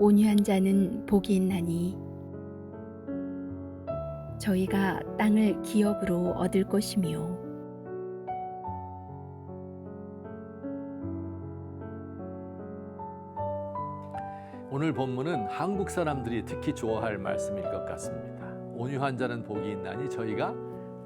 온유한 자는 복이 있나니 저희가 땅을 기업으로 얻을 것이며 오늘 본문은 한국 사람들이 특히 좋아할 말씀일 것 같습니다. 온유한 자는 복이 있나니 저희가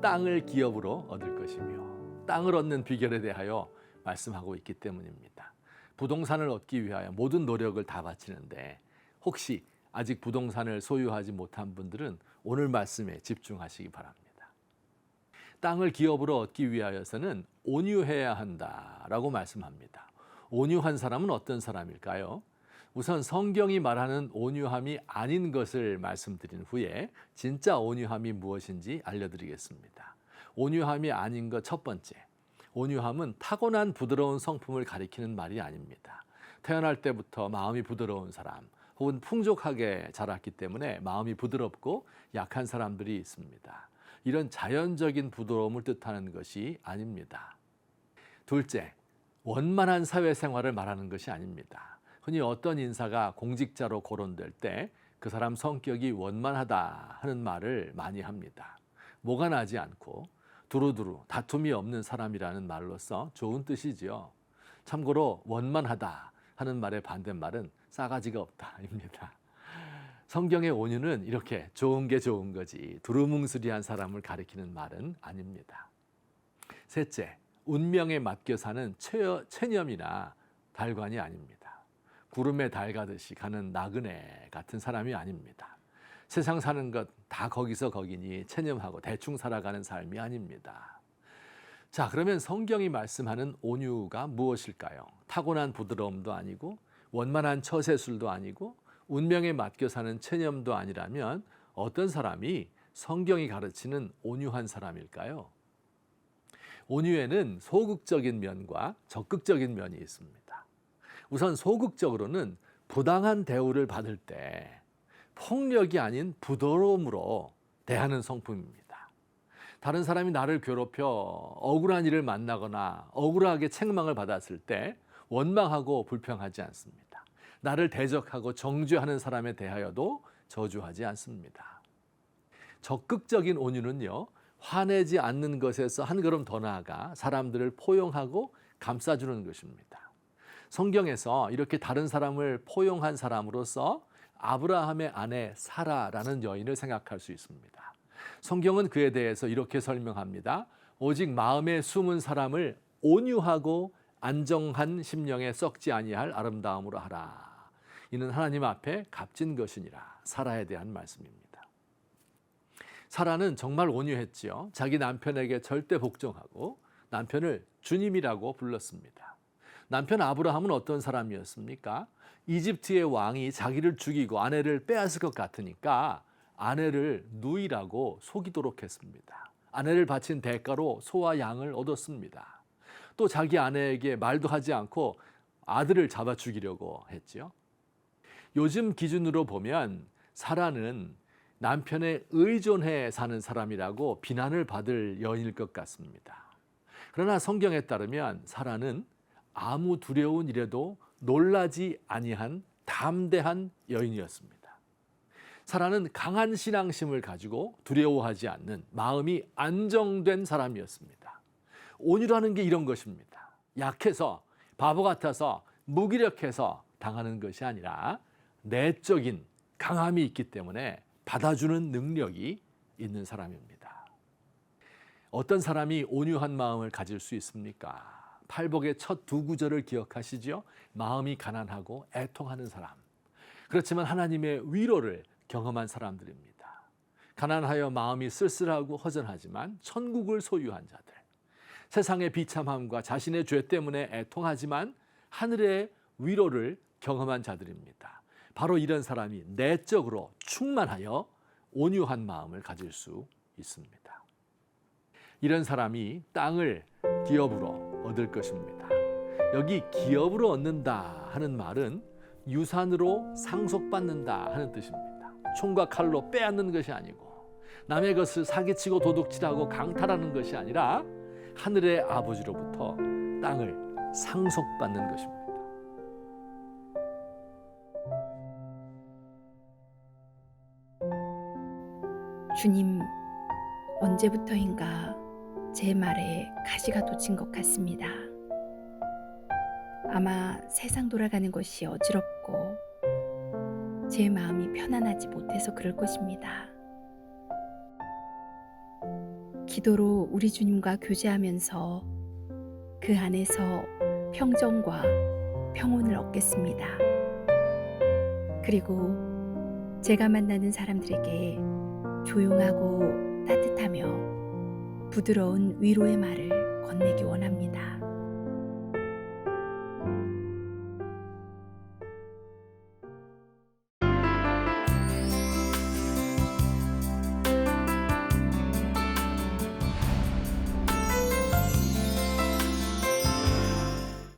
땅을 기업으로 얻을 것이며, 땅을 얻는 비결에 대하여 말씀하고 있기 때문입니다. 부동산을 얻기 위하여 모든 노력을 다 바치는데 혹시 아직 부동산을 소유하지 못한 분들은 오늘 말씀에 집중하시기 바랍니다. 땅을 기업으로 얻기 위하여서는 온유해야 한다라고 말씀합니다. 온유한 사람은 어떤 사람일까요? 우선 성경이 말하는 온유함이 아닌 것을 말씀드린 후에 진짜 온유함이 무엇인지 알려드리겠습니다. 온유함이 아닌 것 첫 번째, 온유함은 타고난 부드러운 성품을 가리키는 말이 아닙니다. 태어날 때부터 마음이 부드러운 사람 혹은 풍족하게 자랐기 때문에 마음이 부드럽고 약한 사람들이 있습니다. 이런 자연적인 부드러움을 뜻하는 것이 아닙니다. 둘째, 원만한 사회생활을 말하는 것이 아닙니다. 흔히 어떤 인사가 공직자로 거론될 때 그 사람 성격이 원만하다 하는 말을 많이 합니다. 모가 나지 않고 두루두루 다툼이 없는 사람이라는 말로서 좋은 뜻이지요. 참고로 원만하다 하는 말의 반대말은 싸가지가 없다입니다. 성경의 온유는 이렇게 좋은 게 좋은 거지 두루뭉술이한 사람을 가리키는 말은 아닙니다. 셋째, 운명에 맡겨 사는 체념이나 달관이 아닙니다. 구름에 달 가듯이 가는 나그네 같은 사람이 아닙니다. 세상 사는 것 다 거기서 거기니 체념하고 대충 살아가는 삶이 아닙니다. 자, 그러면 성경이 말씀하는 온유가 무엇일까요? 타고난 부드러움도 아니고 원만한 처세술도 아니고 운명에 맡겨 사는 체념도 아니라면 어떤 사람이 성경이 가르치는 온유한 사람일까요? 온유에는 소극적인 면과 적극적인 면이 있습니다. 우선 소극적으로는 부당한 대우를 받을 때 폭력이 아닌 부드러움으로 대하는 성품입니다. 다른 사람이 나를 괴롭혀 억울한 일을 만나거나 억울하게 책망을 받았을 때 원망하고 불평하지 않습니다. 나를 대적하고 정죄하는 사람에 대하여도 저주하지 않습니다. 적극적인 온유는요, 화내지 않는 것에서 한 걸음 더 나아가 사람들을 포용하고 감싸주는 것입니다. 성경에서 이렇게 다른 사람을 포용한 사람으로서 아브라함의 아내 사라라는 여인을 생각할 수 있습니다. 성경은 그에 대해서 이렇게 설명합니다. 오직 마음에 숨은 사람을 온유하고 안정한 심령에 썩지 아니할 아름다움으로 하라. 이는 하나님 앞에 값진 것이니라. 사라에 대한 말씀입니다. 사라는 정말 온유했지요. 자기 남편에게 절대 복종하고 남편을 주님이라고 불렀습니다. 남편 아브라함은 어떤 사람이었습니까? 이집트의 왕이 자기를 죽이고 아내를 빼앗을 것 같으니까 아내를 누이라고 속이도록 했습니다. 아내를 바친 대가로 소와 양을 얻었습니다. 또 자기 아내에게 말도 하지 않고 아들을 잡아 죽이려고 했죠. 요즘 기준으로 보면 사라는 남편에 의존해 사는 사람이라고 비난을 받을 여인일 것 같습니다. 그러나 성경에 따르면 사라는 아무 두려운 일에도 놀라지 아니한 담대한 여인이었습니다. 사라는 강한 신앙심을 가지고 두려워하지 않는 마음이 안정된 사람이었습니다. 온유라는 게 이런 것입니다. 약해서 바보 같아서 무기력해서 당하는 것이 아니라 내적인 강함이 있기 때문에 받아주는 능력이 있는 사람입니다. 어떤 사람이 온유한 마음을 가질 수 있습니까? 팔복의 첫 두 구절을 기억하시죠? 마음이 가난하고 애통하는 사람. 그렇지만 하나님의 위로를 경험한 사람들입니다. 가난하여 마음이 쓸쓸하고 허전하지만 천국을 소유한 자들. 세상의 비참함과 자신의 죄 때문에 애통하지만 하늘의 위로를 경험한 자들입니다. 바로 이런 사람이 내적으로 충만하여 온유한 마음을 가질 수 있습니다. 이런 사람이 땅을 기업으로 얻을 것입니다. 여기 기업으로 얻는다 하는 말은 유산으로 상속받는다 하는 뜻입니다. 총과 칼로 빼앗는 것이 아니고 남의 것을 사기치고 도둑질하고 강탈하는 것이 아니라 하늘의 아버지로부터 땅을 상속받는 것입니다. 주님, 언제부터인가 제 말에 가시가 돋친 것 같습니다. 아마 세상 돌아가는 것이 어지럽고 제 마음이 편안하지 못해서 그럴 것입니다. 기도로 우리 주님과 교제하면서 그 안에서 평정과 평온을 얻겠습니다. 그리고 제가 만나는 사람들에게 조용하고 따뜻하며 부드러운 위로의 말을 건네기 원합니다.